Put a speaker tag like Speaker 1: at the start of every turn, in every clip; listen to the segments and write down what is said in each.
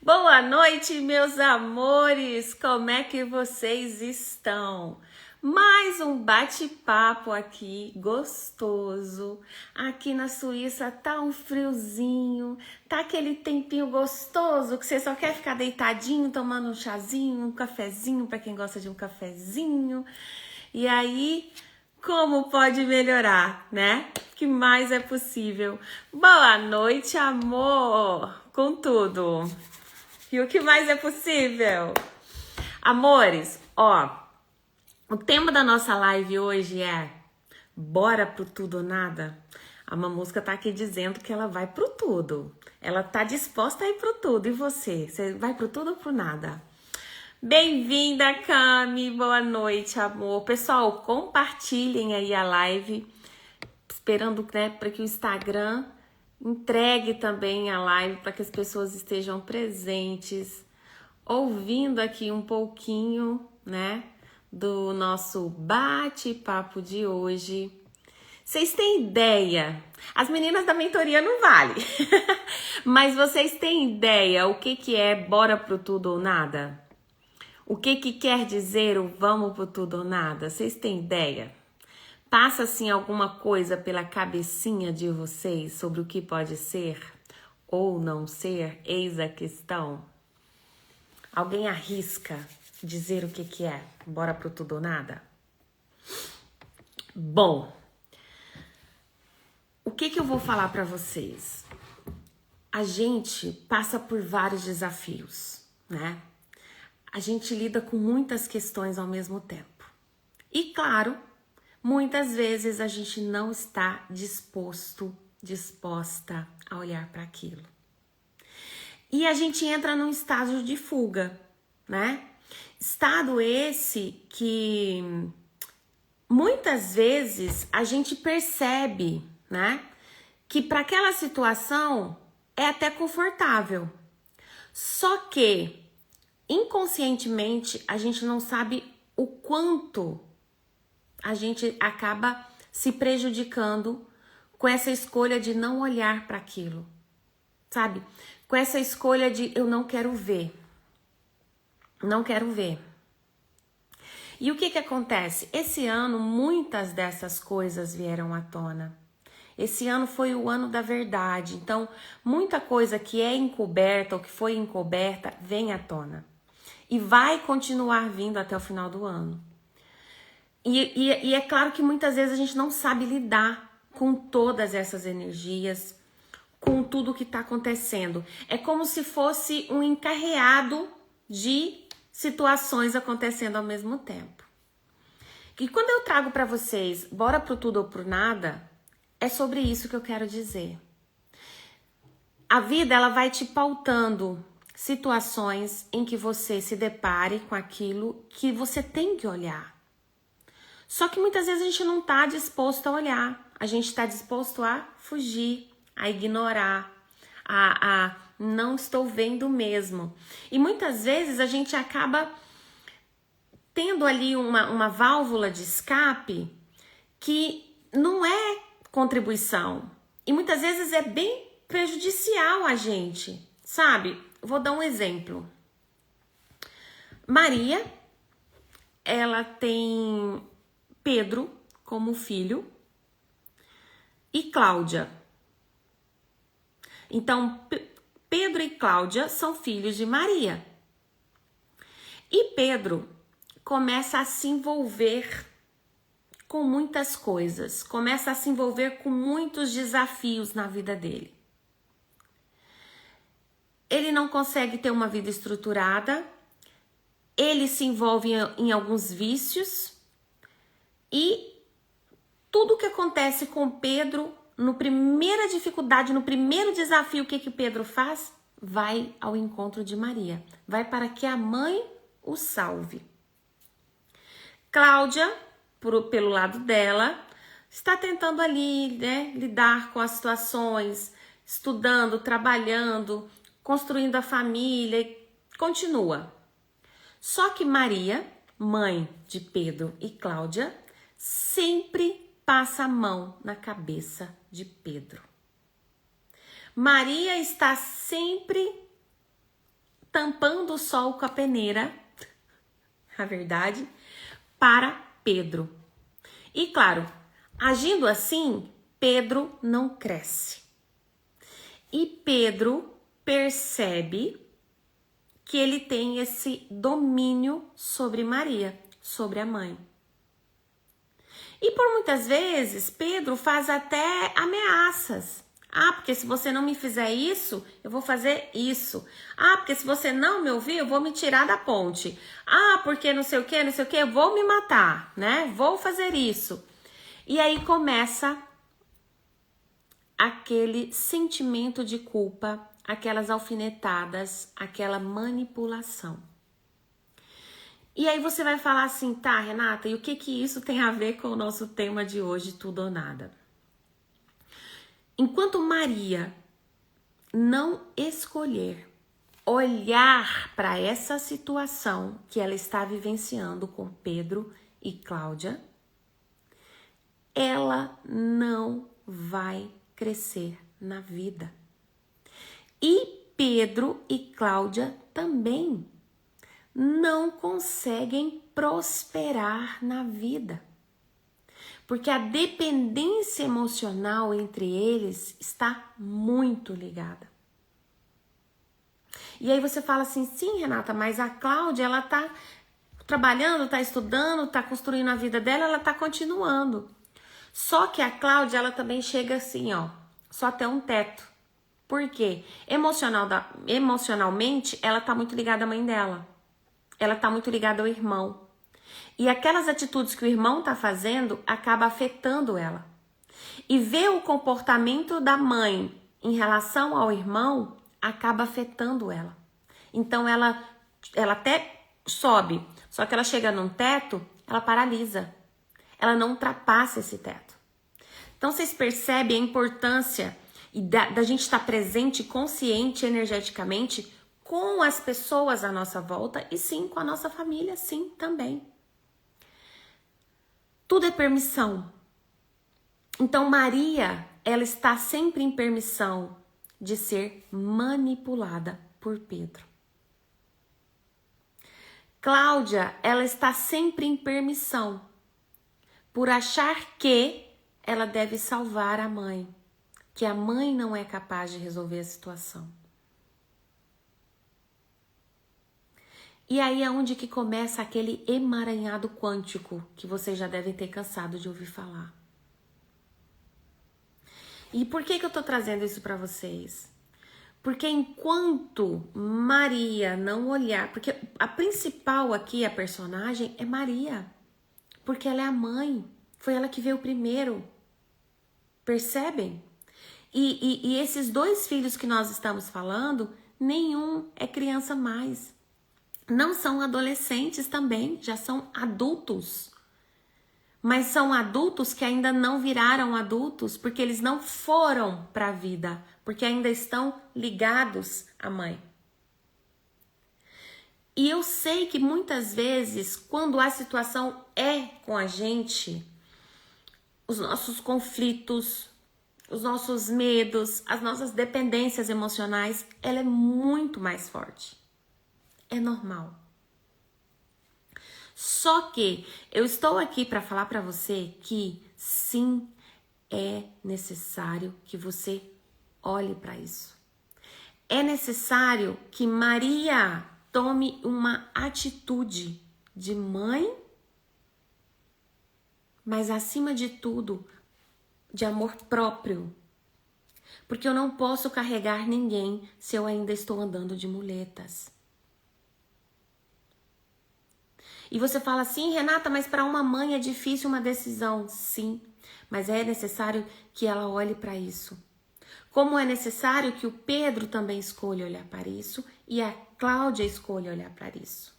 Speaker 1: Boa noite, meus amores! Como é que vocês estão? Mais um bate-papo aqui, gostoso. Aqui na Suíça tá um friozinho, tá aquele tempinho gostoso que você só quer ficar deitadinho, tomando um chazinho, um cafezinho, para quem gosta de um cafezinho. E aí, como pode melhorar, né? O que mais é possível? Boa noite, amor! Com tudo! E o que mais é possível? Amores, ó, o tema da nossa live hoje é bora pro tudo ou nada? A Mamusca tá aqui dizendo que ela vai pro tudo. Ela tá disposta a ir pro tudo. E você? Você vai pro tudo ou pro nada? Bem-vinda, Cami. Boa noite, amor. Pessoal, compartilhem aí a live. Esperando, né, para que o Instagram entregue também a live para que as pessoas estejam presentes, ouvindo aqui um pouquinho, né, do nosso bate-papo de hoje. Vocês têm ideia? As meninas da mentoria não vale, mas vocês têm ideia o que é bora pro tudo ou nada? O que quer dizer o vamos pro tudo ou nada? Vocês têm ideia? Passa assim alguma coisa pela cabecinha de vocês sobre o que pode ser ou não ser? Eis a questão. Alguém arrisca dizer o que é? Bora pro tudo ou nada? Bom, o que eu vou falar para vocês? A gente passa por vários desafios, né? A gente lida com muitas questões ao mesmo tempo. E claro, muitas vezes a gente não está disposta a olhar para aquilo. E a gente entra num estágio de fuga, né? Estado esse que muitas vezes a gente percebe, né? Que para aquela situação é até confortável. Só que inconscientemente a gente não sabe o quanto a gente acaba se prejudicando com essa escolha de não olhar para aquilo, sabe? Com essa escolha de eu não quero ver. Não quero ver. E o que acontece? Esse ano, muitas dessas coisas vieram à tona. Esse ano foi o ano da verdade. Então, muita coisa que é encoberta ou que foi encoberta vem à tona. E vai continuar vindo até o final do ano. E é claro que muitas vezes a gente não sabe lidar com todas essas energias, com tudo que está acontecendo. É como se fosse um encarreado de situações acontecendo ao mesmo tempo. E quando eu trago para vocês, bora pro tudo ou pro nada, é sobre isso que eu quero dizer. A vida, ela vai te pautando situações em que você se depare com aquilo que você tem que olhar. Só que muitas vezes a gente não está disposto a olhar, a gente está disposto a fugir, a ignorar, a não estou vendo mesmo. E muitas vezes a gente acaba tendo ali uma válvula de escape que não é contribuição. E muitas vezes é bem prejudicial a gente, sabe? Vou dar um exemplo. Maria, ela tem Pedro como filho e Cláudia. Então, Pedro e Cláudia são filhos de Maria. E Pedro começa a se envolver com muitas coisas, começa a se envolver com muitos desafios na vida dele. Ele não consegue ter uma vida estruturada, ele se envolve em alguns vícios. E tudo que acontece com Pedro, no primeira dificuldade, no primeiro desafio, o que Pedro faz? Vai ao encontro de Maria. Vai para que a mãe o salve. Cláudia, pelo lado dela, está tentando ali, né, lidar com as situações, estudando, trabalhando, construindo a família e continua. Só que Maria, mãe de Pedro e Cláudia, sempre passa a mão na cabeça de Pedro. Maria está sempre tampando o sol com a peneira, a verdade, para Pedro. E claro, agindo assim, Pedro não cresce. E Pedro percebe que ele tem esse domínio sobre Maria, sobre a mãe. E por muitas vezes, Pedro faz até ameaças. Ah, porque se você não me fizer isso, eu vou fazer isso. Ah, porque se você não me ouvir, eu vou me tirar da ponte. Ah, porque não sei o que, eu vou me matar, né? Vou fazer isso. E aí começa aquele sentimento de culpa, aquelas alfinetadas, aquela manipulação. E aí você vai falar assim, tá, Renata, e o que isso tem a ver com o nosso tema de hoje, tudo ou nada? Enquanto Maria não escolher olhar para essa situação que ela está vivenciando com Pedro e Cláudia, ela não vai crescer na vida. E Pedro e Cláudia também não conseguem prosperar na vida. Porque a dependência emocional entre eles está muito ligada. E aí você fala assim, sim, Renata, mas a Cláudia, ela tá trabalhando, tá estudando, tá construindo a vida dela, ela tá continuando. Só que a Cláudia, ela também chega assim, ó, só até um teto. Por quê? Emocionalmente, ela tá muito ligada à mãe dela. Ela tá muito ligada ao irmão. E aquelas atitudes que o irmão tá fazendo acaba afetando ela. E ver o comportamento da mãe em relação ao irmão acaba afetando ela. Então ela até sobe, só que ela chega num teto, ela paralisa. Ela não ultrapassa esse teto. Então vocês percebem a importância da gente estar presente, consciente energeticamente com as pessoas à nossa volta e sim com a nossa família, sim, também. Tudo é permissão. Então Maria, ela está sempre em permissão de ser manipulada por Pedro. Cláudia, ela está sempre em permissão por achar que ela deve salvar a mãe, que a mãe não é capaz de resolver a situação. E aí é onde que começa aquele emaranhado quântico que vocês já devem ter cansado de ouvir falar. E por que eu tô trazendo isso para vocês? Porque enquanto Maria não olhar, porque a principal aqui, a personagem, é Maria. Porque ela é a mãe, foi ela que veio primeiro. Percebem? E esses dois filhos que nós estamos falando, nenhum é criança mais. Não são adolescentes também, já são adultos. Mas são adultos que ainda não viraram adultos porque eles não foram para a vida, porque ainda estão ligados à mãe. E eu sei que muitas vezes, quando a situação é com a gente, os nossos conflitos, os nossos medos, as nossas dependências emocionais, ela é muito mais forte. É normal. Só que eu estou aqui para falar para você que sim, é necessário que você olhe para isso. É necessário que Maria tome uma atitude de mãe, mas acima de tudo, de amor próprio. Porque eu não posso carregar ninguém se eu ainda estou andando de muletas. E você fala assim, Renata, mas para uma mãe é difícil uma decisão. Sim, mas é necessário que ela olhe para isso. Como é necessário que o Pedro também escolha olhar para isso e a Cláudia escolha olhar para isso.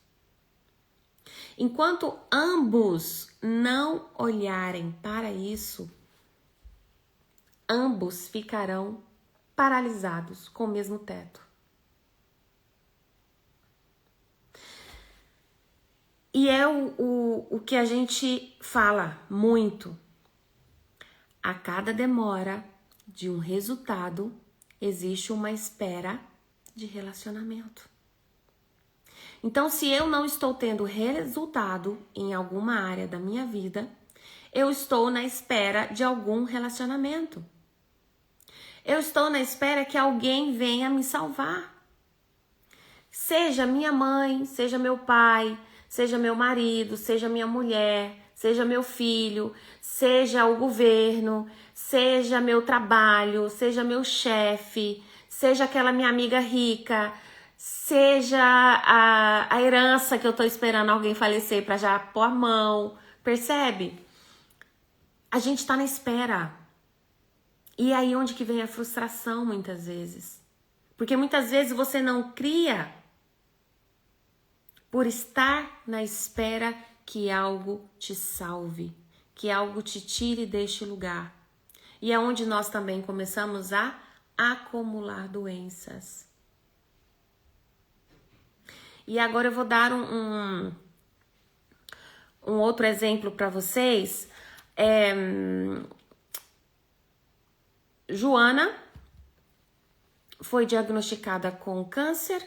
Speaker 1: Enquanto ambos não olharem para isso, ambos ficarão paralisados com o mesmo teto. E é o que a gente fala muito. A cada demora de um resultado, existe uma espera de relacionamento. Então, se eu não estou tendo resultado em alguma área da minha vida, eu estou na espera de algum relacionamento. Eu estou na espera que alguém venha me salvar. Seja minha mãe, seja meu pai, seja meu marido, seja minha mulher, seja meu filho, seja o governo, seja meu trabalho, seja meu chefe, seja aquela minha amiga rica, seja a herança que eu tô esperando alguém falecer para já pôr a mão, percebe? A gente tá na espera. E é aí onde que vem a frustração muitas vezes. Porque muitas vezes você não cria por estar na espera que algo te salve, que algo te tire deste lugar. E é onde nós também começamos a acumular doenças. E agora eu vou dar um outro exemplo para vocês. Joana foi diagnosticada com câncer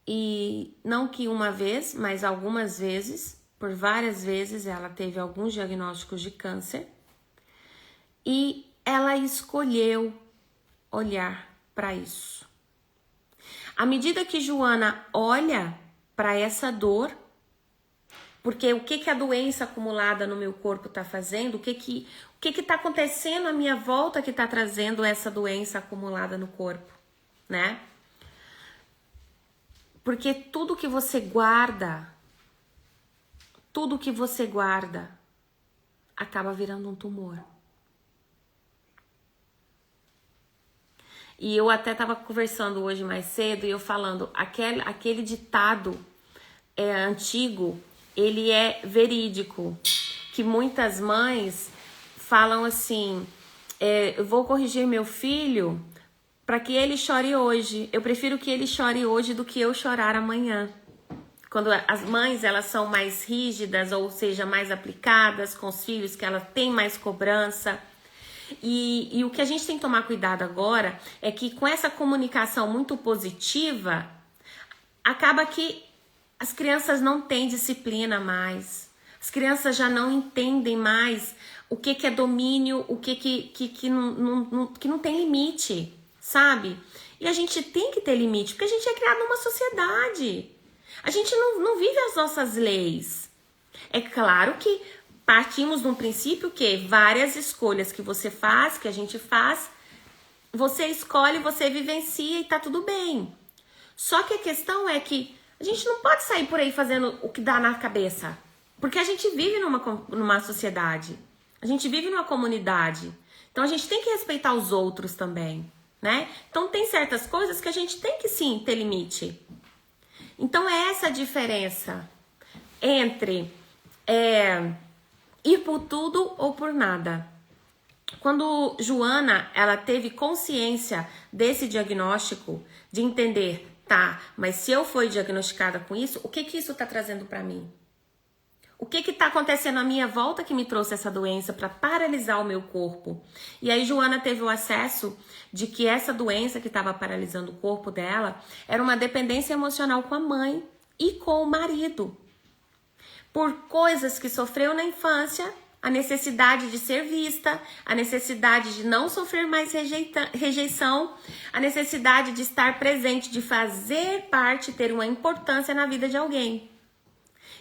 Speaker 1: e não que uma vez, mas algumas vezes, por várias vezes ela teve alguns diagnósticos de câncer e ela escolheu olhar para isso. À medida que Joana olha para essa dor, porque o que a doença acumulada no meu corpo está fazendo, o que está acontecendo à minha volta que está trazendo essa doença acumulada no corpo, né? Porque tudo que você guarda, acaba virando um tumor. E eu até estava conversando hoje mais cedo e eu falando, aquele ditado antigo, ele é verídico, que muitas mães falam assim, eu vou corrigir meu filho para que ele chore hoje. Eu prefiro que ele chore hoje do que eu chorar amanhã. Quando as mães, elas são mais rígidas, ou seja, mais aplicadas com os filhos, que elas têm mais cobrança. E o que a gente tem que tomar cuidado agora é que com essa comunicação muito positiva, acaba que as crianças não têm disciplina mais. As crianças já não entendem mais o que é domínio, o que não tem limite, sabe? E a gente tem que ter limite, porque a gente é criado numa sociedade. A gente não vive as nossas leis. É claro que partimos de um princípio que várias escolhas que você faz, que a gente faz, você escolhe, você vivencia e tá tudo bem. Só que a questão é que a gente não pode sair por aí fazendo o que dá na cabeça. Porque a gente vive numa sociedade. A gente vive numa comunidade. Então a gente tem que respeitar os outros também, né? Então tem certas coisas que a gente tem que sim ter limite. Então é essa a diferença entre ir por tudo ou por nada. Quando Joana, ela teve consciência desse diagnóstico, de entender, tá, mas se eu fui diagnosticada com isso, o que isso tá trazendo para mim? O que tá acontecendo à minha volta que me trouxe essa doença para paralisar o meu corpo? E aí Joana teve o acesso de que essa doença que estava paralisando o corpo dela era uma dependência emocional com a mãe e com o marido. Por coisas que sofreu na infância, a necessidade de ser vista, a necessidade de não sofrer mais rejeição, a necessidade de estar presente, de fazer parte, ter uma importância na vida de alguém.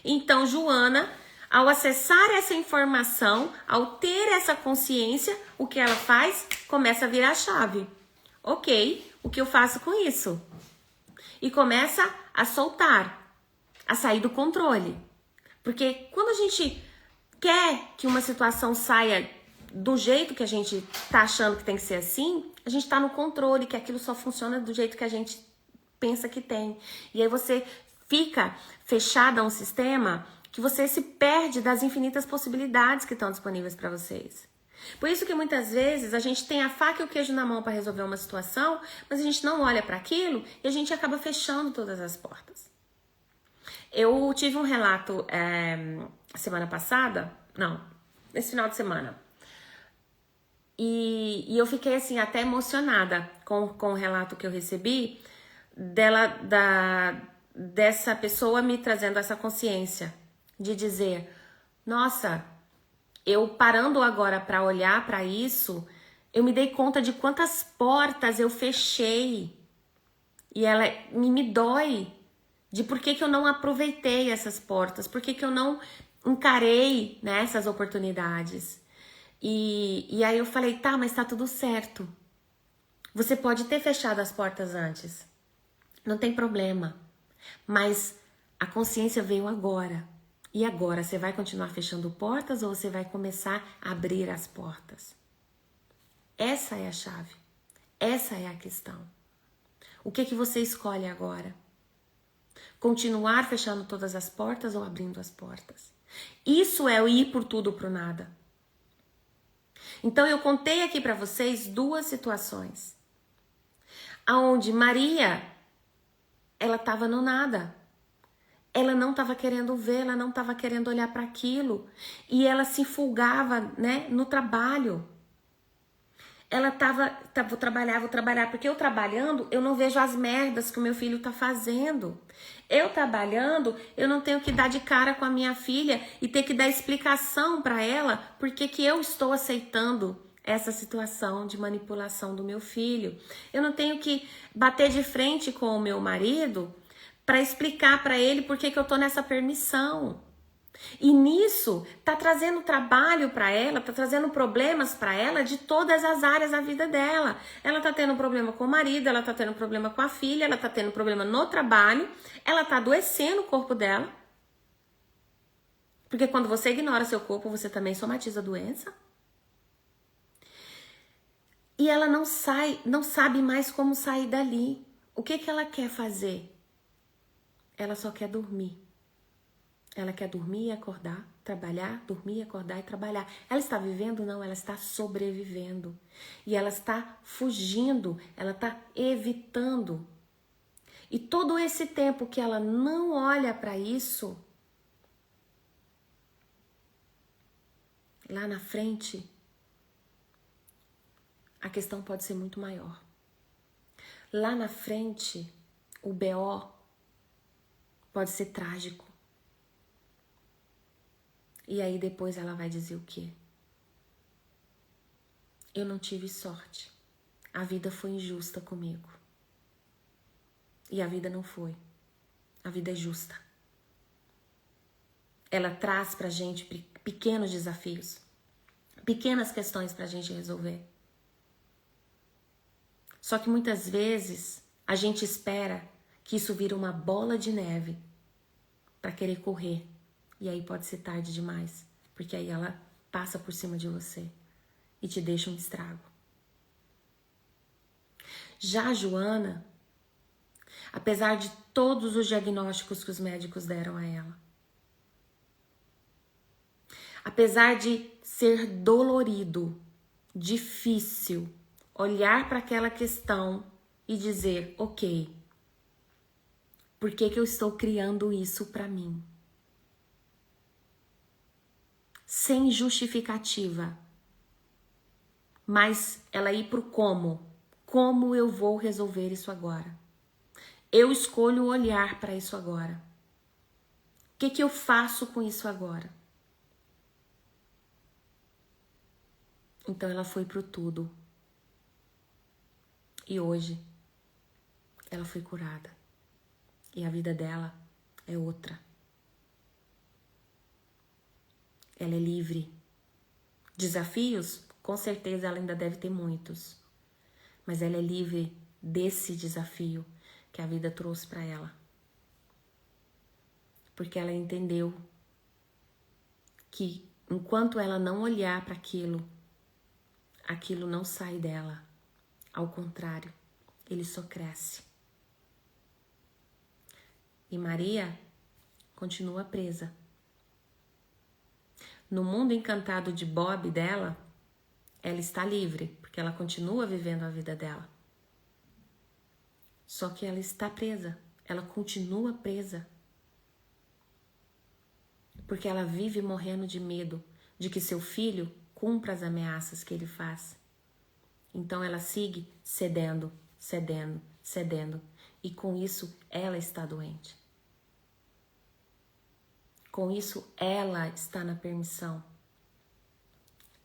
Speaker 1: Então, Joana, ao acessar essa informação, ao ter essa consciência, o que ela faz? Começa a virar a chave. Ok, o que eu faço com isso? E começa a soltar, a sair do controle. Porque quando a gente quer que uma situação saia do jeito que a gente tá achando que tem que ser assim, a gente tá no controle, que aquilo só funciona do jeito que a gente pensa que tem. E aí você fica fechada a um sistema que você se perde das infinitas possibilidades que estão disponíveis para vocês. Por isso que muitas vezes a gente tem a faca e o queijo na mão para resolver uma situação, mas a gente não olha para aquilo e a gente acaba fechando todas as portas. Eu tive um relato semana passada, nesse final de semana, e eu fiquei assim até emocionada com o relato que eu recebi dessa pessoa me trazendo essa consciência de dizer, nossa, eu parando agora para olhar para isso, eu me dei conta de quantas portas eu fechei. E ela me dói de por que eu não aproveitei essas portas, por que eu não encarei, né, essas oportunidades. E aí eu falei, tá, mas tá tudo certo. Você pode ter fechado as portas antes, não tem problema. Mas a consciência veio agora. E agora, você vai continuar fechando portas ou você vai começar a abrir as portas? Essa é a chave. Essa é a questão. O que você escolhe agora? Continuar fechando todas as portas ou abrindo as portas? Isso é o ir por tudo ou pro nada. Então eu contei aqui para vocês duas situações. Aonde Maria, ela estava no nada. Ela não estava querendo ver, ela não estava querendo olhar para aquilo. E ela se folgava, né, no trabalho. Ela vou trabalhar, porque eu trabalhando, eu não vejo as merdas que o meu filho tá fazendo. Eu trabalhando, eu não tenho que dar de cara com a minha filha e ter que dar explicação para ela porque que eu estou aceitando essa situação de manipulação do meu filho. Eu não tenho que bater de frente com o meu marido para explicar para ele por que eu tô nessa permissão. E nisso tá trazendo trabalho para ela, tá trazendo problemas para ela de todas as áreas da vida dela. Ela tá tendo problema com o marido, ela tá tendo problema com a filha, ela tá tendo problema no trabalho, ela tá adoecendo o corpo dela. Porque quando você ignora seu corpo, você também somatiza a doença. E ela não sabe mais como sair dali. O que ela quer fazer? Ela só quer dormir. Ela quer dormir e acordar, trabalhar, dormir, acordar e trabalhar. Ela está vivendo? Não, ela está sobrevivendo. E ela está fugindo, ela está evitando. E todo esse tempo que ela não olha para isso, lá na frente, a questão pode ser muito maior. Lá na frente, o BO pode ser trágico. E aí depois ela vai dizer o quê? Eu não tive sorte. A vida foi injusta comigo. E a vida não foi. A vida é justa. Ela traz pra gente pequenos desafios, pequenas questões pra gente resolver. Só que muitas vezes a gente espera que isso vira uma bola de neve pra querer correr. E aí pode ser tarde demais, porque aí ela passa por cima de você e te deixa um estrago. Já a Joana, apesar de todos os diagnósticos que os médicos deram a ela, apesar de ser dolorido, difícil, olhar para aquela questão e dizer, ok, por que eu estou criando isso para mim? Sem justificativa, mas ela ir pro como eu vou resolver isso agora? Eu escolho olhar para isso agora. O que eu faço com isso agora? Então ela foi pro tudo. E hoje ela foi curada. E a vida dela é outra. Ela é livre. Desafios? Com certeza ela ainda deve ter muitos. Mas ela é livre desse desafio que a vida trouxe para ela. Porque ela entendeu que enquanto ela não olhar para aquilo, aquilo não sai dela. Ao contrário, ele só cresce. E Maria continua presa. No mundo encantado de Bob dela, ela está livre, porque ela continua vivendo a vida dela. Só que ela está presa, ela continua presa. Porque ela vive morrendo de medo de que seu filho cumpra as ameaças que ele faz. Então ela segue cedendo. E com isso ela está doente. Com isso, ela está na permissão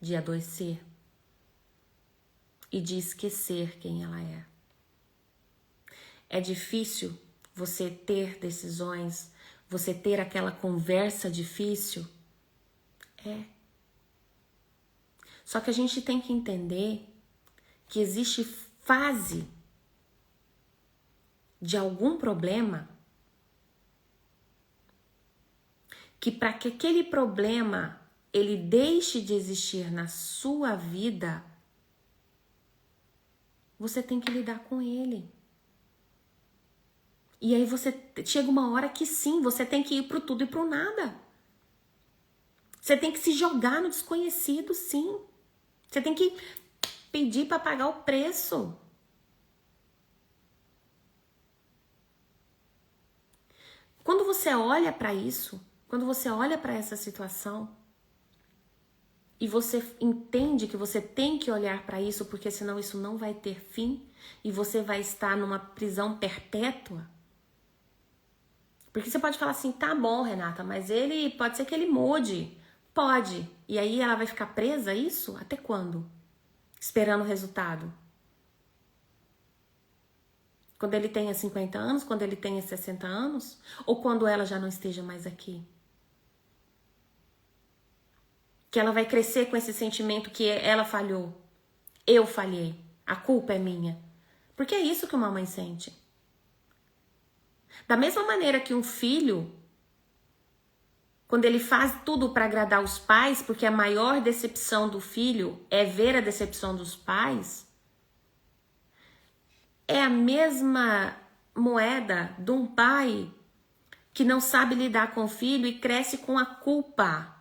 Speaker 1: de adoecer e de esquecer quem ela é. É difícil você ter decisões, você ter aquela conversa difícil? É. Só que a gente tem que entender que existe fase de algum problema que para que aquele problema ele deixe de existir na sua vida, você tem que lidar com ele. E aí chega uma hora que sim, você tem que ir pro tudo e pro nada. Você tem que se jogar no desconhecido, sim. Você tem que pedir para pagar o preço. Quando você olha para isso, quando você olha para essa situação e você entende que você tem que olhar para isso, porque senão isso não vai ter fim e você vai estar numa prisão perpétua. Porque você pode falar assim, tá bom, Renata, mas ele pode ser que ele mude. Pode. E aí ela vai ficar presa a isso? Até quando? Esperando o resultado. Quando ele tenha 50 anos, quando ele tenha 60 anos, ou quando ela já não esteja mais aqui. Que ela vai crescer com esse sentimento que ela falhou. Eu falhei. A culpa é minha. Porque é isso que uma mãe sente. Da mesma maneira que um filho, quando ele faz tudo para agradar os pais, porque a maior decepção do filho é ver a decepção dos pais, é a mesma moeda de um pai que não sabe lidar com o filho e cresce com a culpa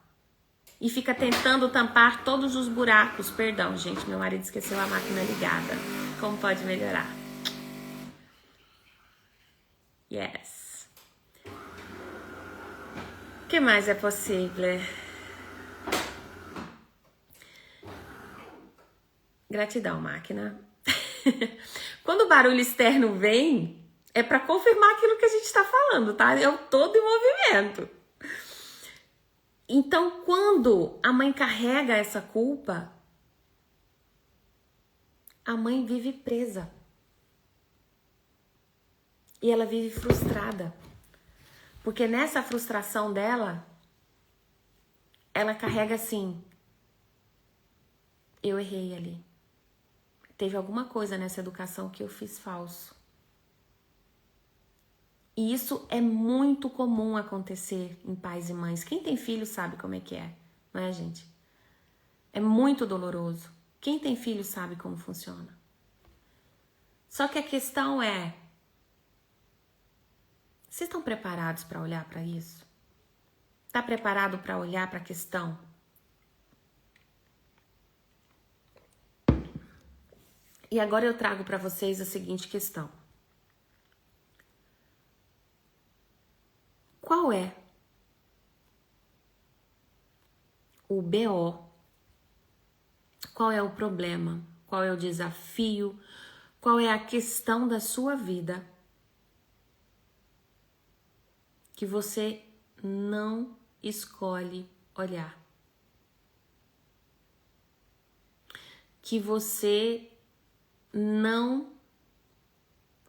Speaker 1: e fica tentando tampar todos os buracos. Perdão, gente, meu marido esqueceu a máquina ligada. Como pode melhorar? Yes. O que mais é possível? Gratidão, máquina. Quando o barulho externo vem, é para confirmar aquilo que a gente está falando, tá? Eu todo em movimento. Então, quando a mãe carrega essa culpa, a mãe vive presa. E ela vive frustrada. Porque nessa frustração dela, ela carrega assim: eu errei ali. Teve alguma coisa nessa educação que eu fiz falso. E isso é muito comum acontecer em pais e mães. Quem tem filho sabe como é que é, não é, gente? É muito doloroso. Quem tem filho sabe como funciona. Só que a questão é: vocês estão preparados para olhar para isso? Está preparado para olhar para a questão? E agora eu trago para vocês a seguinte questão. Qual é o BO? Qual é o problema? Qual é o desafio? Qual é a questão da sua vida que você não escolhe olhar? Que você não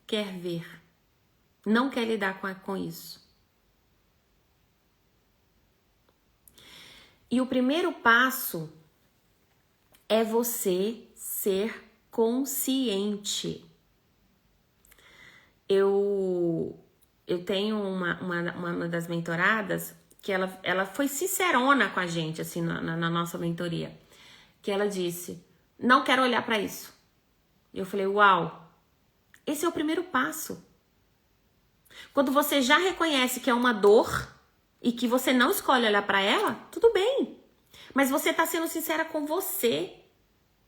Speaker 1: quer ver, não quer lidar com isso. E o primeiro passo é você ser consciente. Eu tenho uma das mentoradas que ela foi sincerona com a gente, assim, na nossa mentoria. Que ela disse: não quero olhar para isso. Eu falei: uau, esse é o primeiro passo. Quando você já reconhece que é uma dor e que você não escolhe olhar para ela, tudo bem. Mas você tá sendo sincera com você.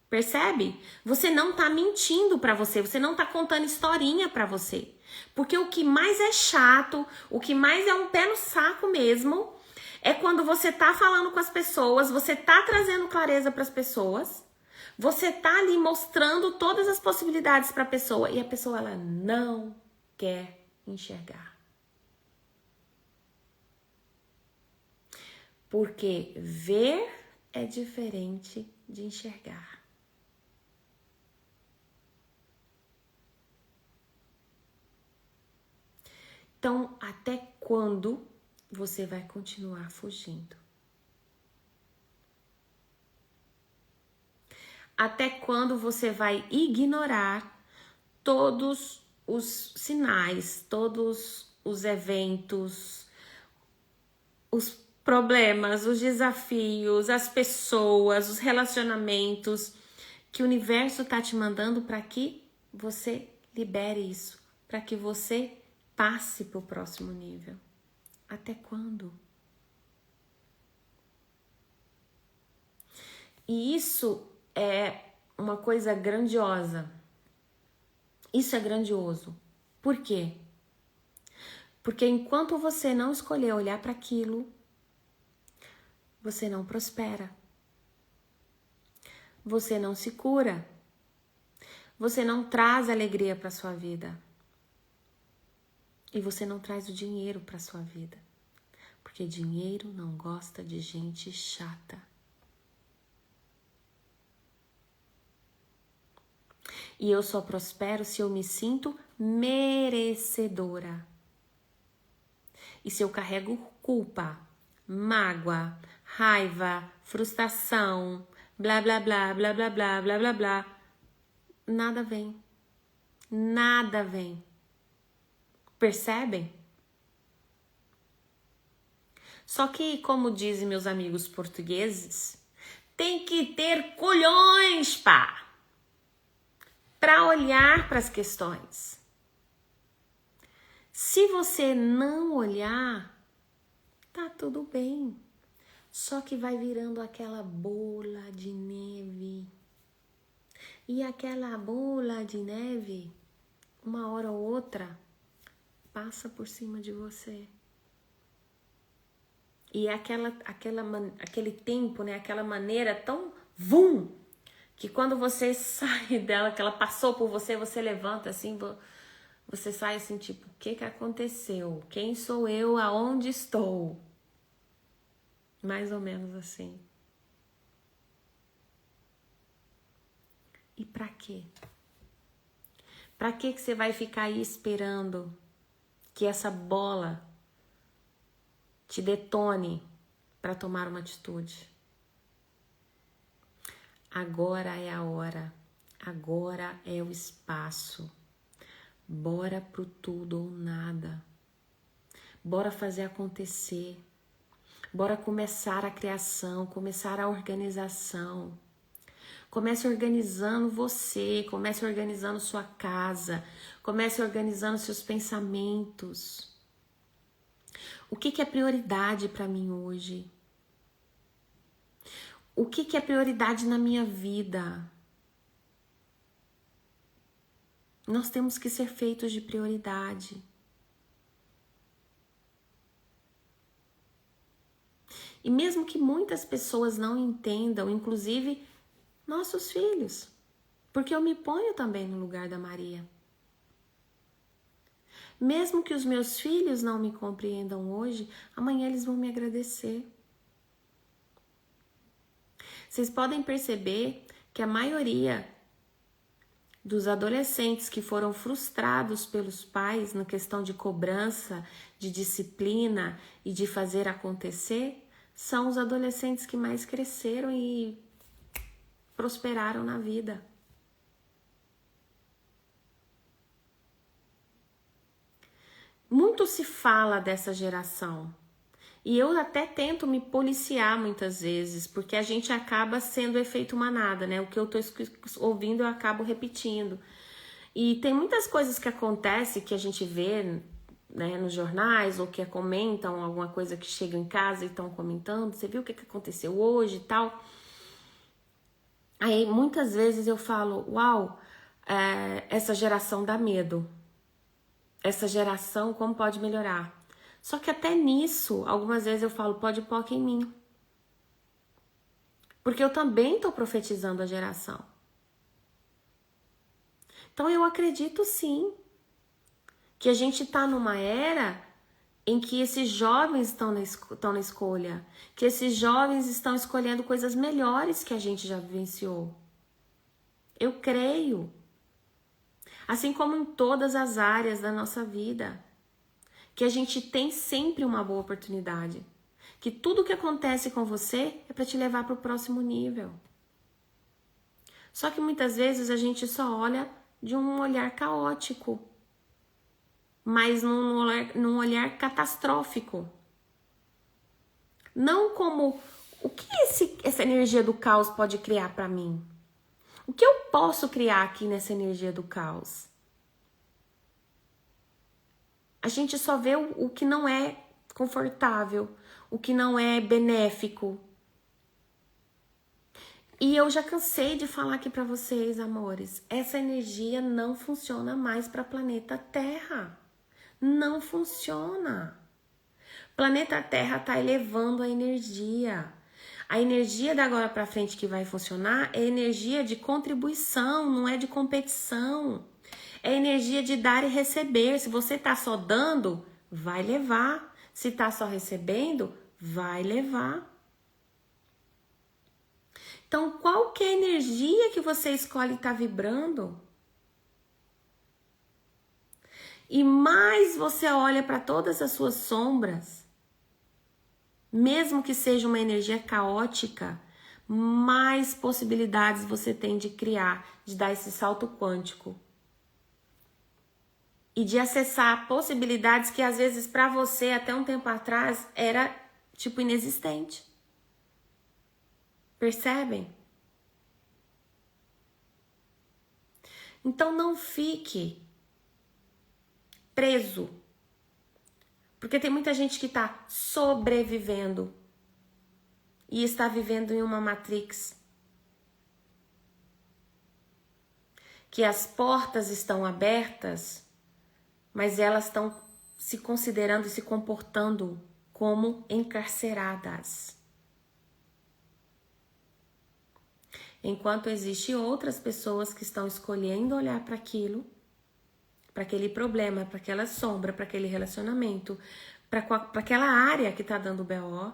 Speaker 1: Percebe? Você não tá mentindo pra você, você não tá contando historinha pra você. Porque o que mais é chato, o que mais é um pé no saco mesmo, é quando você tá falando com as pessoas, você tá trazendo clareza pras pessoas, você tá ali mostrando todas as possibilidades pra pessoa e a pessoa ela não quer enxergar. Porque ver é diferente de enxergar. Então, até quando você vai continuar fugindo? Até quando você vai ignorar todos os sinais, todos os eventos, os problemas, os desafios, as pessoas, os relacionamentos que o universo está te mandando para que você libere isso, para que você passe para o próximo nível? Até quando? E isso é uma coisa grandiosa. Isso é grandioso. Por quê? Porque enquanto você não escolher olhar para aquilo, você não prospera. Você não se cura. Você não traz alegria para sua vida. E você não traz o dinheiro para sua vida. Porque dinheiro não gosta de gente chata. E eu só prospero se eu me sinto merecedora. E se eu carrego culpa, mágoa, raiva, frustração, blá blá blá blá blá blá blá blá blá, nada vem. Nada vem. Percebem? Só que, como dizem meus amigos portugueses, tem que ter culhões, pá, para olhar para as questões. Se você não olhar, tá tudo bem. Só que vai virando aquela bola de neve. E aquela bola de neve, uma hora ou outra, passa por cima de você. E aquele tempo, né? Aquela maneira tão vum, que quando você sai dela, que ela passou por você, você levanta assim, você sai assim, tipo, o que aconteceu? Quem sou eu? Aonde estou? Mais ou menos assim. E pra quê? Pra que você vai ficar aí esperando que essa bola te detone para tomar uma atitude? Agora é a hora. Agora é o espaço. Bora pro tudo ou nada. Bora fazer acontecer. Bora começar a criação, começar a organização. Comece organizando você, comece organizando sua casa, comece organizando seus pensamentos. O que é prioridade para mim hoje? O que é prioridade na minha vida? Nós temos que ser feitos de prioridade. E mesmo que muitas pessoas não entendam, inclusive nossos filhos, porque eu me ponho também no lugar da Maria. Mesmo que os meus filhos não me compreendam hoje, amanhã eles vão me agradecer. Vocês podem perceber que a maioria dos adolescentes que foram frustrados pelos pais na questão de cobrança, de disciplina e de fazer acontecer, são os adolescentes que mais cresceram e prosperaram na vida. Muito se fala dessa geração. E eu até tento me policiar muitas vezes, porque a gente acaba sendo efeito manada, né? O que eu tô ouvindo eu acabo repetindo. E tem muitas coisas que acontecem que a gente vê, né, nos jornais, ou que comentam alguma coisa que chega em casa e estão comentando. Você viu o que aconteceu hoje e tal? Aí muitas vezes eu falo, uau, essa geração dá medo. Essa geração, como pode melhorar? Só que até nisso, algumas vezes eu falo, pode POC em mim. Porque eu também estou profetizando a geração. Então eu acredito sim, que a gente está numa era em que esses jovens estão na escolha, que esses jovens estão escolhendo coisas melhores que a gente já vivenciou. Eu creio. Assim como em todas as áreas da nossa vida, que a gente tem sempre uma boa oportunidade. Que tudo que acontece com você é para te levar para o próximo nível. Só que muitas vezes a gente só olha de um olhar caótico, mas num olhar catastrófico. Não como o que essa energia do caos pode criar para mim? O que eu posso criar aqui nessa energia do caos? A gente só vê o que não é confortável, o que não é benéfico. E eu já cansei de falar aqui para vocês, amores, essa energia não funciona mais para planeta Terra. Não funciona. Planeta Terra tá elevando a energia. A energia da agora para frente que vai funcionar é energia de contribuição, não é de competição. É energia de dar e receber. Se você tá só dando, vai levar. Se tá só recebendo, vai levar. Então, qual que é a energia que você escolhe estar vibrando? E mais você olha para todas as suas sombras, mesmo que seja uma energia caótica, mais possibilidades você tem de criar, de dar esse salto quântico. E de acessar possibilidades que às vezes para você até um tempo atrás era tipo inexistente. Percebem? Então não fique preso. Porque tem muita gente que está sobrevivendo e está vivendo em uma matrix. Que as portas estão abertas, mas elas estão se considerando e se comportando como encarceradas. Enquanto existem outras pessoas que estão escolhendo olhar para aquilo, para aquele problema, para aquela sombra, para aquele relacionamento, para aquela área que tá dando BO,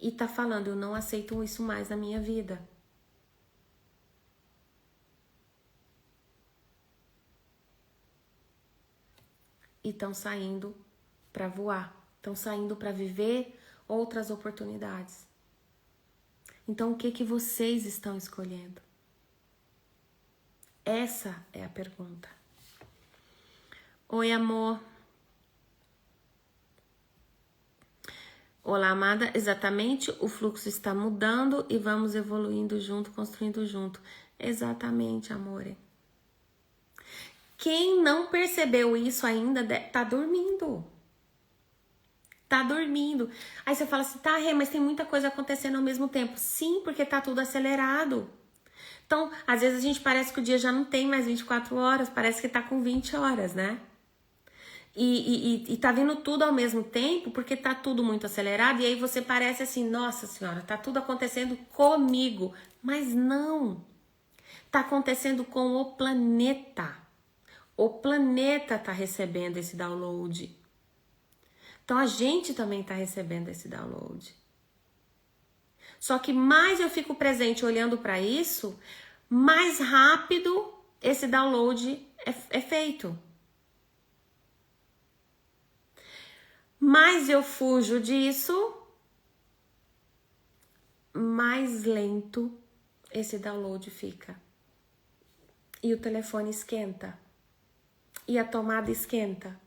Speaker 1: e tá falando, eu não aceito isso mais na minha vida. E estão saindo para voar, estão saindo para viver outras oportunidades. Então, o que vocês estão escolhendo? Essa é a pergunta. Oi, amor. Olá, amada. Exatamente, o fluxo está mudando e vamos evoluindo junto, construindo junto. Exatamente, amore. Quem não percebeu isso ainda tá dormindo. Tá dormindo. Aí você fala assim, tá, Rê, mas tem muita coisa acontecendo ao mesmo tempo. Sim, porque tá tudo acelerado. Então, às vezes a gente parece que o dia já não tem mais 24 horas, parece que tá com 20 horas, né? E tá vindo tudo ao mesmo tempo, porque tá tudo muito acelerado, e aí você parece assim, nossa senhora, tá tudo acontecendo comigo. Mas não. Tá acontecendo com o planeta. O planeta tá recebendo esse download. Então a gente também tá recebendo esse download. Só que mais eu fico presente olhando para isso, mais rápido esse download é feito. Mais eu fujo disso, mais lento esse download fica. E o telefone esquenta. E a tomada esquenta.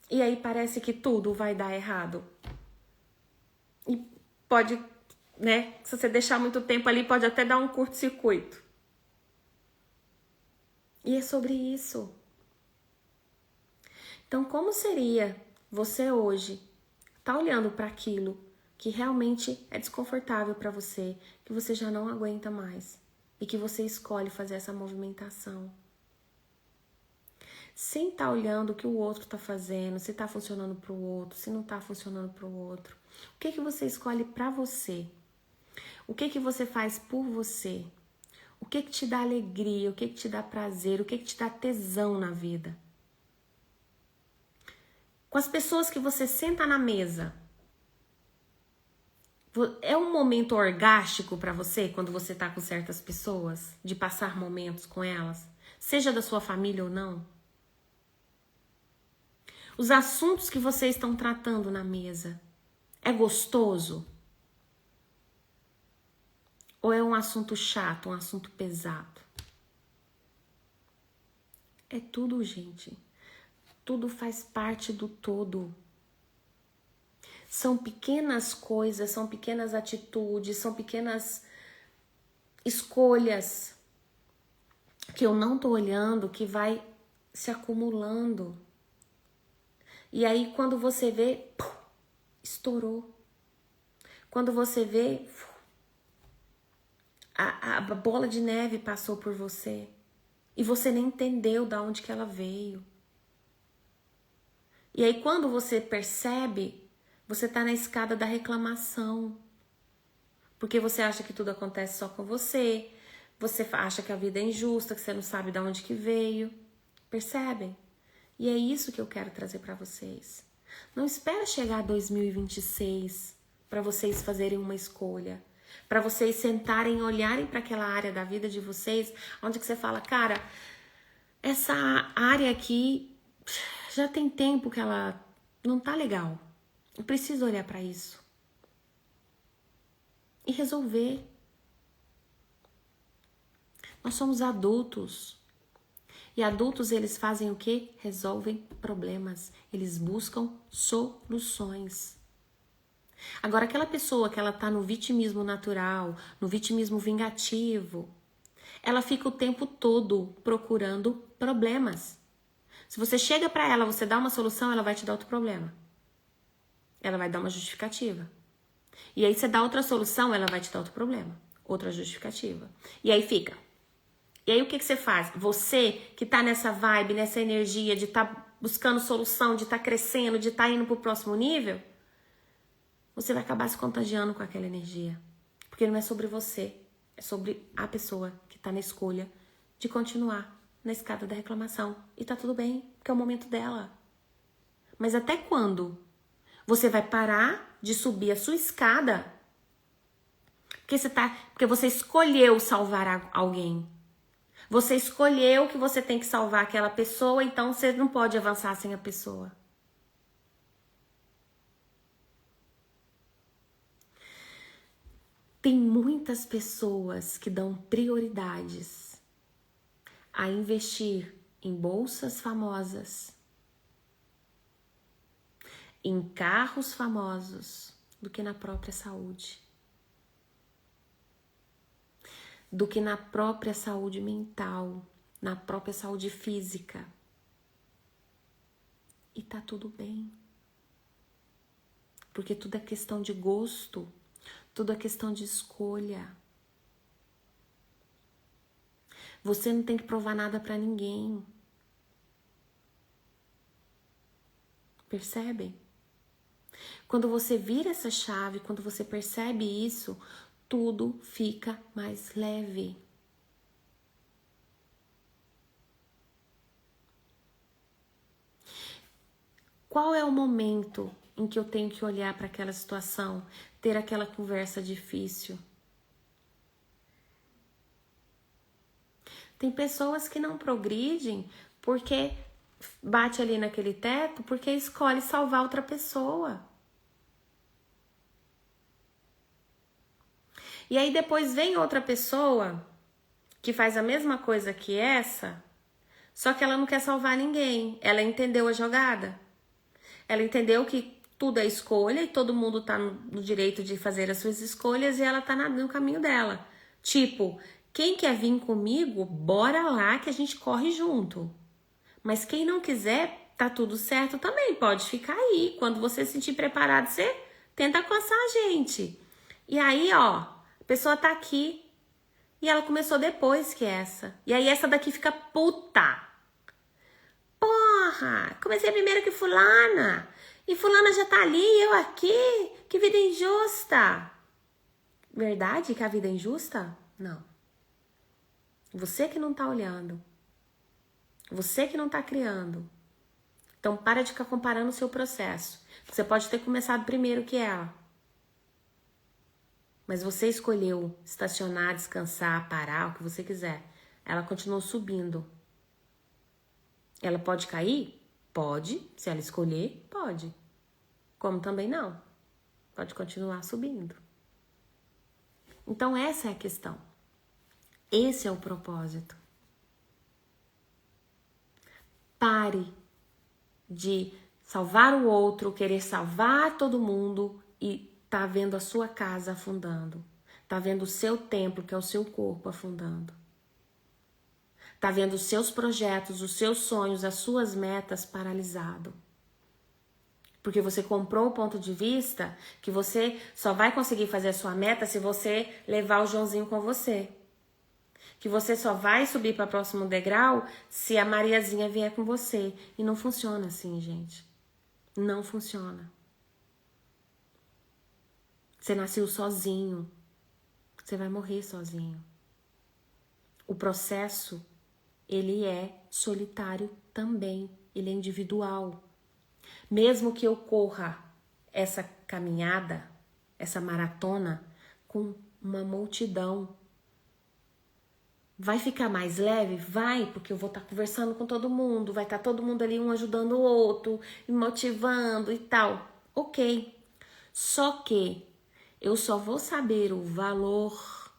Speaker 1: E aí parece que tudo vai dar errado. E pode, né? Se você deixar muito tempo ali, pode até dar um curto-circuito. E é sobre isso. Então, como seria você hoje tá olhando para aquilo que realmente é desconfortável para você, que você já não aguenta mais e que você escolhe fazer essa movimentação? Sem estar olhando o que o outro está fazendo, se está funcionando para o outro, se não está funcionando para o outro. O que você escolhe para você? O que você faz por você? O que te dá alegria? O que te dá prazer? O que te dá tesão na vida? Com as pessoas que você senta na mesa. É um momento orgástico para você quando você tá com certas pessoas? De passar momentos com elas? Seja da sua família ou não? Os assuntos que vocês estão tratando na mesa, é gostoso? Ou é um assunto chato, um assunto pesado? É tudo, gente. Tudo faz parte do todo. São pequenas coisas, são pequenas atitudes, são pequenas escolhas que eu não tô olhando, que vai se acumulando. E aí quando você vê, estourou. Quando você vê, a bola de neve passou por você. E você nem entendeu de onde que ela veio. E aí quando você percebe, você tá na escada da reclamação. Porque você acha que tudo acontece só com você. Você acha que a vida é injusta, que você não sabe de onde que veio. Percebem? E é isso que eu quero trazer para vocês. Não espera chegar 2026 para vocês fazerem uma escolha. Para vocês sentarem e olharem para aquela área da vida de vocês, onde que você fala, cara, essa área aqui já tem tempo que ela não tá legal. Eu preciso olhar para isso. E resolver. Nós somos adultos. E adultos, eles fazem o quê? Resolvem problemas. Eles buscam soluções. Agora, aquela pessoa que ela tá no vitimismo natural, no vitimismo vingativo, ela fica o tempo todo procurando problemas. Se você chega pra ela, você dá uma solução, ela vai te dar outro problema. Ela vai dar uma justificativa. E aí você dá outra solução, ela vai te dar outro problema. Outra justificativa. E aí fica. E aí o que você faz? Você que tá nessa vibe, nessa energia de tá buscando solução, de tá crescendo, de tá indo pro próximo nível, você vai acabar se contagiando com aquela energia. Porque não é sobre você, é sobre a pessoa que tá na escolha de continuar na escada da reclamação. E tá tudo bem, porque é o momento dela. Mas até quando você vai parar de subir a sua escada porque você escolheu salvar alguém? Você escolheu que você tem que salvar aquela pessoa, então você não pode avançar sem a pessoa. Tem muitas pessoas que dão prioridades a investir em bolsas famosas, em carros famosos, do que na própria saúde. Do que na própria saúde mental, na própria saúde física. E tá tudo bem. Porque tudo é questão de gosto, tudo é questão de escolha. Você não tem que provar nada pra ninguém. Percebem? Quando você vira essa chave, quando você percebe isso, tudo fica mais leve. Qual é o momento em que eu tenho que olhar para aquela situação, ter aquela conversa difícil? Tem pessoas que não progridem porque bate ali naquele teto, porque escolhe salvar outra pessoa. E aí depois vem outra pessoa que faz a mesma coisa que essa, só que ela não quer salvar ninguém. Ela entendeu a jogada. Ela entendeu que tudo é escolha e todo mundo tá no direito de fazer as suas escolhas e ela tá no caminho dela. Tipo, quem quer vir comigo, bora lá que a gente corre junto. Mas quem não quiser, tá tudo certo também, pode ficar aí. Quando você se sentir preparado, você tenta coçar a gente. E aí, ó, a pessoa tá aqui e ela começou depois que essa. E aí essa daqui fica puta. Porra, comecei primeiro que fulana. E fulana já tá ali, eu aqui. Que vida injusta. Verdade que a vida é injusta? Não. Você que não tá olhando. Você que não tá criando. Então, para de ficar comparando o seu processo. Você pode ter começado primeiro que ela. Mas você escolheu estacionar, descansar, parar, o que você quiser. Ela continuou subindo. Ela pode cair? Pode. Se ela escolher, pode. Como também não. Pode continuar subindo. Então, essa é a questão. Esse é o propósito. Pare de salvar o outro, querer salvar todo mundo e tá vendo a sua casa afundando. Tá vendo o seu templo, que é o seu corpo, afundando. Tá vendo os seus projetos, os seus sonhos, as suas metas paralisado. Porque você comprou o ponto de vista que você só vai conseguir fazer a sua meta se você levar o Joãozinho com você. Que você só vai subir para o próximo degrau se a Mariazinha vier com você. E não funciona assim, gente. Não funciona. Você nasceu sozinho. Você vai morrer sozinho. O processo, ele é solitário também. Ele é individual. Mesmo que eu corra essa caminhada, essa maratona, com uma multidão, vai ficar mais leve? Vai, porque eu vou estar conversando com todo mundo, vai estar todo mundo ali um ajudando o outro, me motivando e tal. Ok. Só que eu só vou saber o valor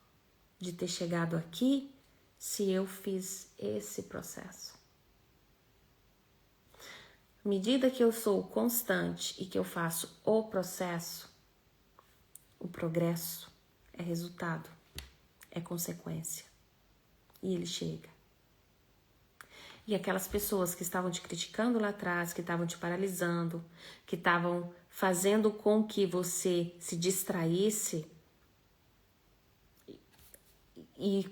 Speaker 1: de ter chegado aqui se eu fiz esse processo. À medida que eu sou constante e que eu faço o processo, o progresso é resultado, é consequência. E ele chega. E aquelas pessoas que estavam te criticando lá atrás, que estavam te paralisando, que estavam fazendo com que você se distraísse e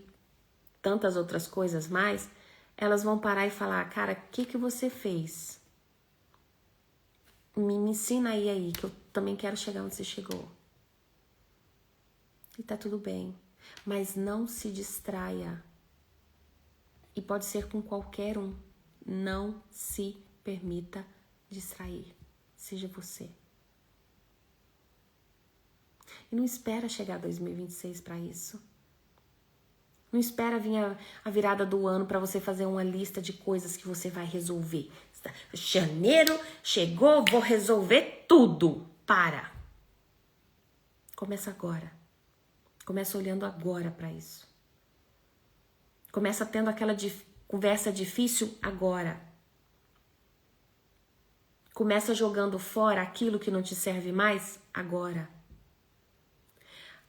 Speaker 1: tantas outras coisas mais, elas vão parar e falar, cara, o que você fez? Me ensina aí, que eu também quero chegar onde você chegou. E tá tudo bem. Mas não se distraia. E pode ser com qualquer um. Não se permita distrair. Seja você. E não espera chegar 2026 para isso. Não espera vir a virada do ano para você fazer uma lista de coisas que você vai resolver. Janeiro chegou, vou resolver tudo. Para. Começa agora. Começa olhando agora para isso. Começa tendo aquela conversa difícil agora. Começa jogando fora aquilo que não te serve mais agora.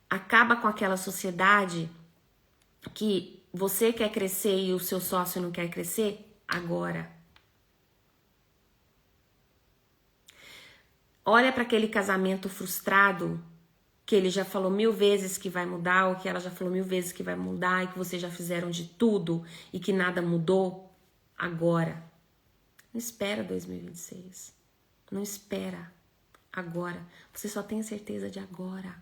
Speaker 1: Acaba com aquela sociedade que você quer crescer e o seu sócio não quer crescer agora. Olha para aquele casamento frustrado que ele já falou 1000 vezes que vai mudar, ou que ela já falou 1000 vezes que vai mudar, e que vocês já fizeram de tudo e que nada mudou agora. Não espera 2026. Não espera agora. Você só tem certeza de agora.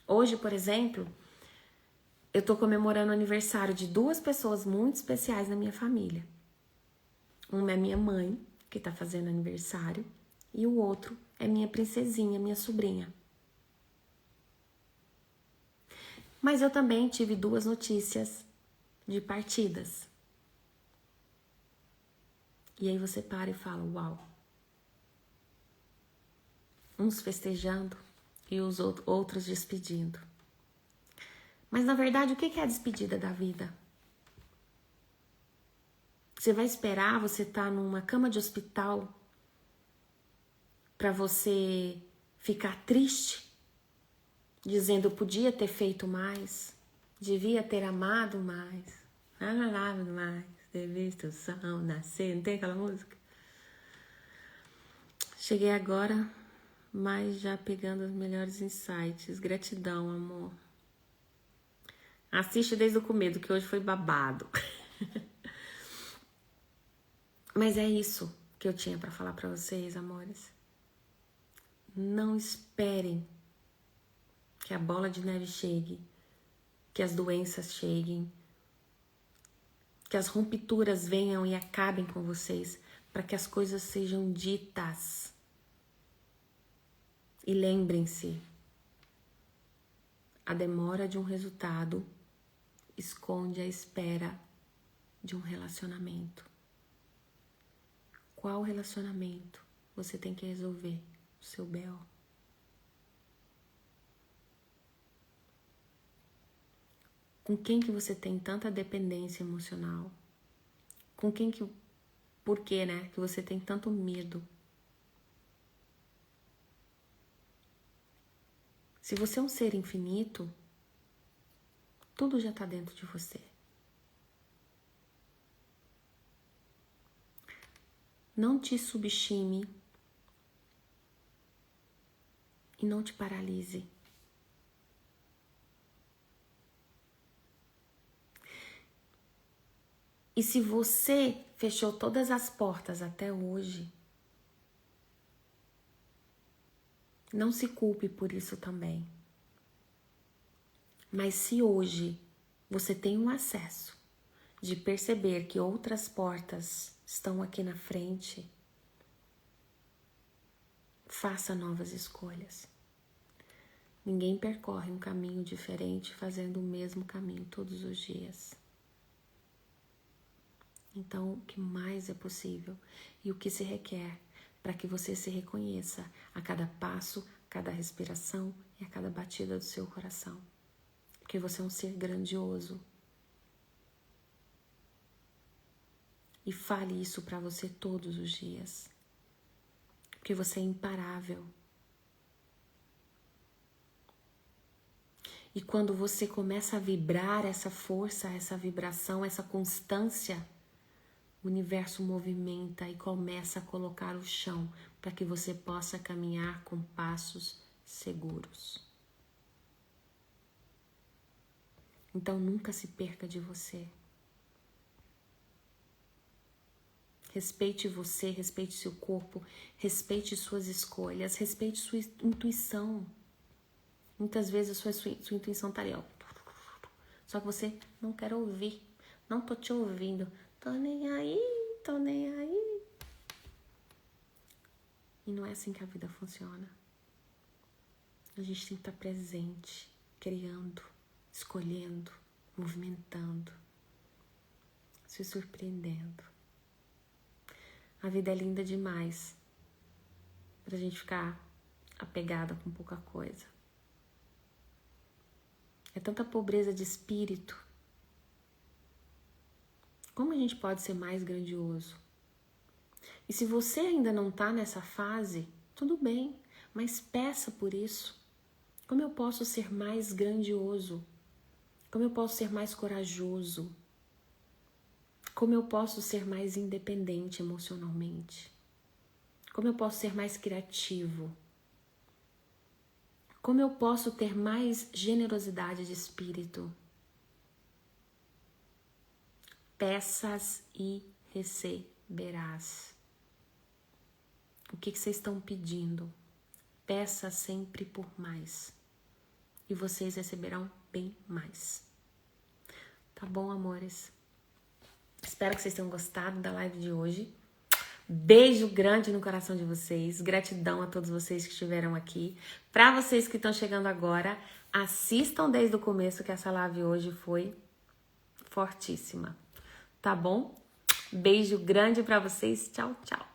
Speaker 1: Hoje, por exemplo, eu tô comemorando o aniversário de 2 pessoas muito especiais na minha família. Uma é minha mãe, que tá fazendo aniversário, e o outro é minha princesinha, minha sobrinha. Mas eu também tive 2 notícias de partidas. E aí você para e fala, uau. Uns festejando e os outros despedindo. Mas na verdade, o que é a despedida da vida? Você vai esperar você estar numa cama de hospital para você ficar triste, dizendo eu podia ter feito mais, devia ter amado mais, amado mais, ter visto o sol nascer, não tem aquela música? Cheguei agora, mas já pegando os melhores insights. Gratidão, amor. Assiste desde o começo, que hoje foi babado. Mas é isso que eu tinha para falar para vocês, amores. Não esperem que a bola de neve chegue, que as doenças cheguem, que as rupturas venham e acabem com vocês, para que as coisas sejam ditas. E lembrem-se, a demora de um resultado esconde a espera de um relacionamento. Qual relacionamento você tem que resolver? O seu B.O. Com quem que você tem tanta dependência emocional? Com quem que... Por que, né? Que você tem tanto medo? Se você é um ser infinito, tudo já está dentro de você. Não te subestime e não te paralise. E se você fechou todas as portas até hoje, não se culpe por isso também. Mas se hoje você tem um acesso de perceber que outras portas estão aqui na frente, faça novas escolhas. Ninguém percorre um caminho diferente fazendo o mesmo caminho todos os dias. Então, o que mais é possível e o que se requer para que você se reconheça a cada passo, a cada respiração e a cada batida do seu coração. Porque você é um ser grandioso. E fale isso para você todos os dias. Porque você é imparável. E quando você começa a vibrar essa força, essa vibração, essa constância, o universo movimenta e começa a colocar o chão para que você possa caminhar com passos seguros. Então nunca se perca de você. Respeite você, respeite seu corpo, respeite suas escolhas, respeite sua intuição. Muitas vezes a sua intuição tá ali, ó. Só que você não quer ouvir. Não tô te ouvindo. Tô nem aí, tô nem aí. E não é assim que a vida funciona. A gente tem que estar presente, criando, escolhendo, movimentando, se surpreendendo. A vida é linda demais pra gente ficar apegada com pouca coisa. É tanta pobreza de espírito. Como a gente pode ser mais grandioso? E se você ainda não tá nessa fase, tudo bem, mas peça por isso. Como eu posso ser mais grandioso? Como eu posso ser mais corajoso? Como eu posso ser mais independente emocionalmente? Como eu posso ser mais criativo? Como eu posso ter mais generosidade de espírito? Peças e receberás. O que vocês estão pedindo? Peça sempre por mais. E vocês receberão bem mais. Tá bom, amores? Espero que vocês tenham gostado da live de hoje. Beijo grande no coração de vocês. Gratidão a todos vocês que estiveram aqui. Para vocês que estão chegando agora, assistam desde o começo, que essa live hoje foi fortíssima. Tá bom? Beijo grande para vocês. Tchau, tchau.